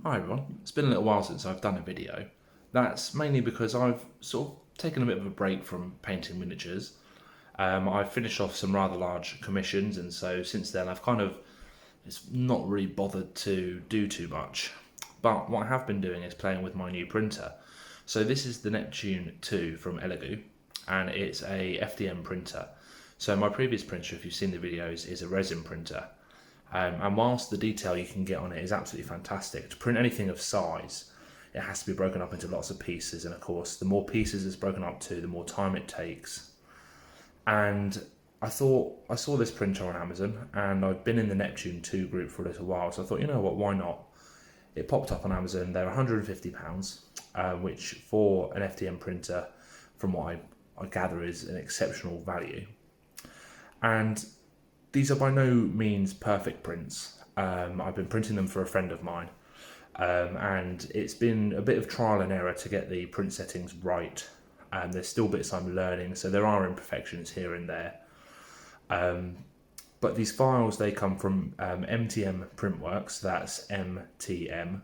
Hi everyone, it's been a little while since I've done a video. That's mainly because I've sort of taken a bit of a break from painting miniatures. I've finished off some rather large commissions, and so since then I've kind of just not really bothered to do too much. But what I have been doing is playing with my new printer. So this is the Neptune 2 from Elegoo, and it's a FDM printer. So my previous printer, if you've seen the videos, is a resin printer. And whilst the detail you can get on it is absolutely fantastic, to print anything of size, it has to be broken up into lots of pieces. And of course, the more pieces it's broken up to, the more time it takes. And I saw this printer on Amazon, and I've been in the Neptune 2 group for a little while. So I thought, you know what, why not? It popped up on Amazon. They're £150, which for an FDM printer, from what I gather, is an exceptional value. And these are by no means perfect prints. I've been printing them for a friend of mine, and it's been a bit of trial and error to get the print settings right. There's still bits I'm learning, so there are imperfections here and there. But these files, they come from MTM Printworks, that's MTM,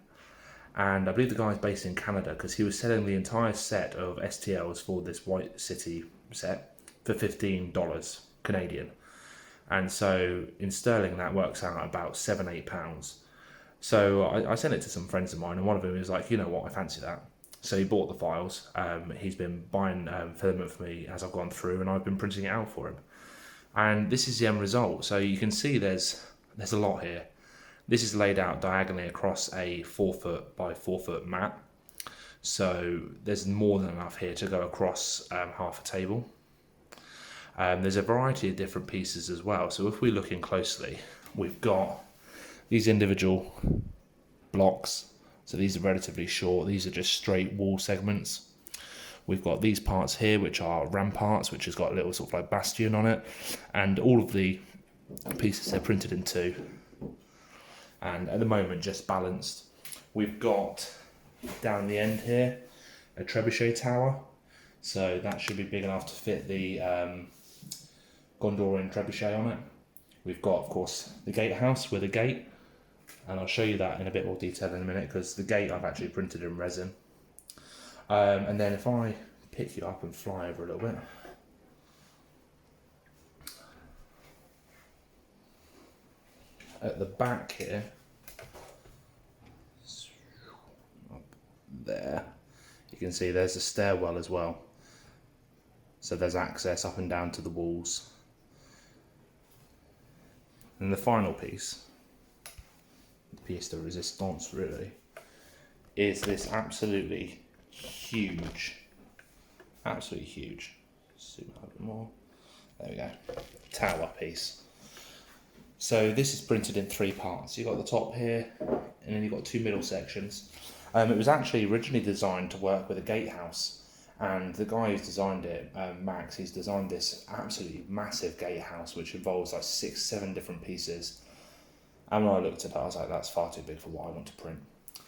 and I believe the guy's based in Canada because he was selling the entire set of STLs for this White City set for $15 Canadian. And so in sterling, that works out at about £7-8. So I sent it to some friends of mine, and one of them was like, you know what, I fancy that. So he bought the files. He's been buying filament for me as I've gone through, and I've been printing it out for him. And this is the end result. So you can see there's a lot here. This is laid out diagonally across a 4-foot by 4-foot mat. So there's more than enough here to go across half a table. There's a variety of different pieces as well. So if we look in closely, we've got these individual blocks. So these are relatively short. These are just straight wall segments. We've got these parts here, which are ramparts, which has got a little sort of like bastion on it. And all of the pieces are printed in two. And at the moment, just balanced. We've got down the end here, a trebuchet tower. So that should be big enough to fit the Gondorian trebuchet on it. We've got, of course, the gatehouse with a gate, and I'll show you that in a bit more detail in a minute because the gate I've actually printed in resin. And then if I pick you up and fly over a little bit, at the back here, up there, you can see there's a stairwell as well. So there's access up and down to the walls. And the final piece, the pièce de résistance really, is this absolutely huge, zoom out a bit more, there we go, tower piece. So this is printed in 3 parts. You've got the top here, and then you've got 2 middle sections. It was actually originally designed to work with a gatehouse. And the guy who's designed it, Max, he's designed this absolutely massive gatehouse which involves like 6-7 different pieces. And when I looked at it, I was like, that's far too big for what I want to print.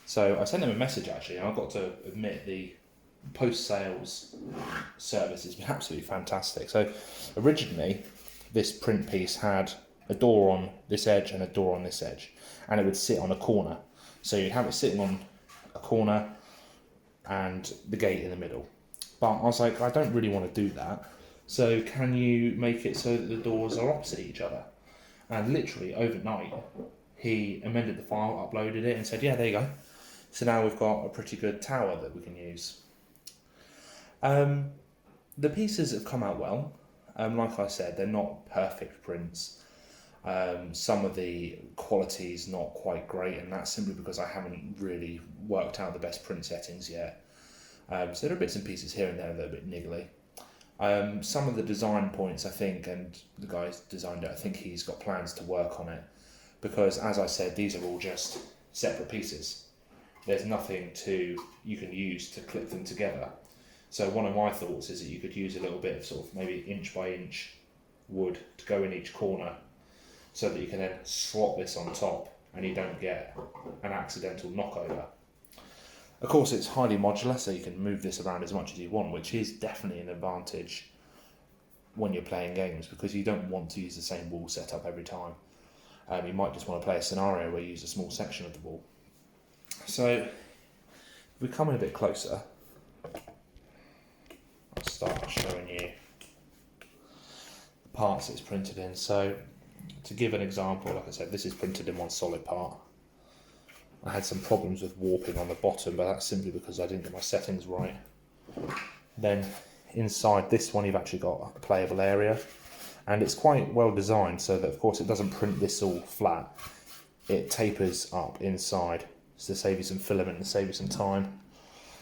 So I sent him a message actually, and I've got to admit the post-sales service has been absolutely fantastic. So originally, this print piece had a door on this edge and a door on this edge, and it would sit on a corner. So you'd have it sitting on a corner and the gate in the middle. But I was like, I don't really want to do that. So can you make it so that the doors are opposite each other? And literally overnight, he amended the file, uploaded it, and said, yeah, there you go. So now we've got a pretty good tower that we can use. The pieces have come out well. Like I said, they're not perfect prints. Some of the quality is not quite great, and that's simply because I haven't really worked out the best print settings yet. So there are bits and pieces here and there that are a bit niggly. Some of the design points, I think, and the guy's designed it, I think he's got plans to work on it. Because, as I said, these are all just separate pieces. There's nothing you can use to clip them together. So one of my thoughts is that you could use a little bit of sort of maybe inch by inch wood to go in each corner so that you can then swap this on top and you don't get an accidental knockover. Of course, it's highly modular, so you can move this around as much as you want, which is definitely an advantage when you're playing games because you don't want to use the same wall setup every time. You might just want to play a scenario where you use a small section of the wall. So if we come in a bit closer, I'll start showing you the parts it's printed in. So to give an example, like I said, this is printed in one solid part. I had some problems with warping on the bottom, but that's simply because I didn't get my settings right. Then inside this one, you've actually got a playable area, and it's quite well designed so that, of course, it doesn't print this all flat. It tapers up inside to save you some filament and save you some time.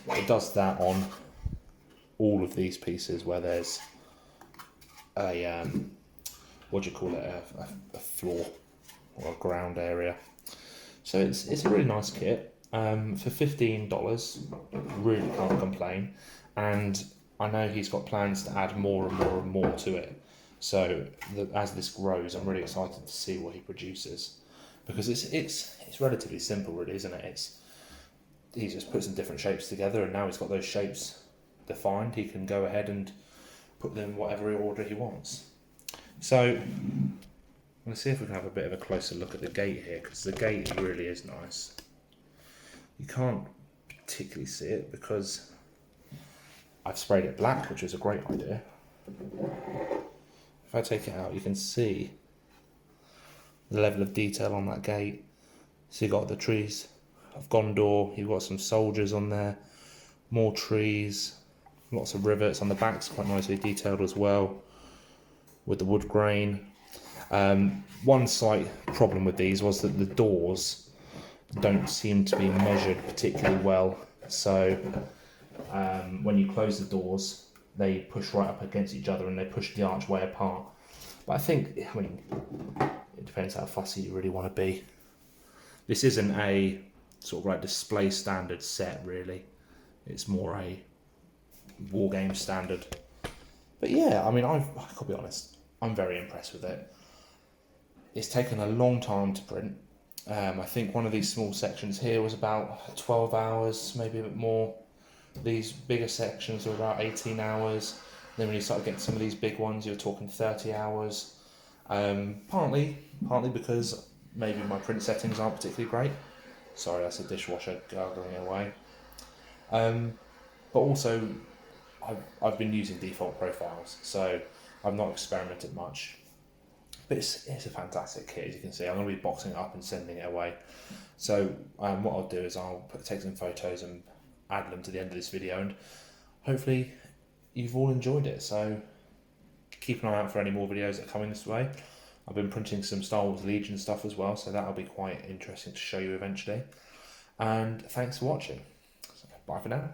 It does that on all of these pieces where there's a what do you call it, a floor or a ground area. So it's a really nice kit. For $15, really can't complain. And I know he's got plans to add more and more and more to it. So as this grows, I'm really excited to see what he produces, because it's relatively simple, really, isn't it? He just puts some different shapes together, and now he's got those shapes defined. He can go ahead and put them in whatever order he wants. So I'm going to see if we can have a bit of a closer look at the gate here, because the gate really is nice. You can't particularly see it because I've sprayed it black, which is a great idea. If I take it out, you can see the level of detail on that gate. So you've got the trees of Gondor, you've got some soldiers on there, more trees, lots of rivets on the back. It's quite nicely detailed as well with the wood grain. One slight problem with these was that the doors don't seem to be measured particularly well. So when you close the doors, they push right up against each other and they push the archway apart. But I mean, it depends how fussy you really want to be. This isn't a sort of like display standard set, really. It's more a war game standard. But yeah, I mean, I could be honest, I'm very impressed with it. It's taken a long time to print. I think one of these small sections here was about 12 hours, maybe a bit more. These bigger sections were about 18 hours. Then when you start getting some of these big ones, you're talking 30 hours. Partly because maybe my print settings aren't particularly great. Sorry, that's a dishwasher gargling away. But also, I've been using default profiles, so I've not experimented much. But it's a fantastic kit, as you can see. I'm going to be boxing it up and sending it away. So what I'll do is I'll take some photos and add them to the end of this video, and hopefully you've all enjoyed it. So keep an eye out for any more videos that are coming this way. I've been printing some Star Wars Legion stuff as well, so that'll be quite interesting to show you eventually. And thanks for watching. So, bye for now.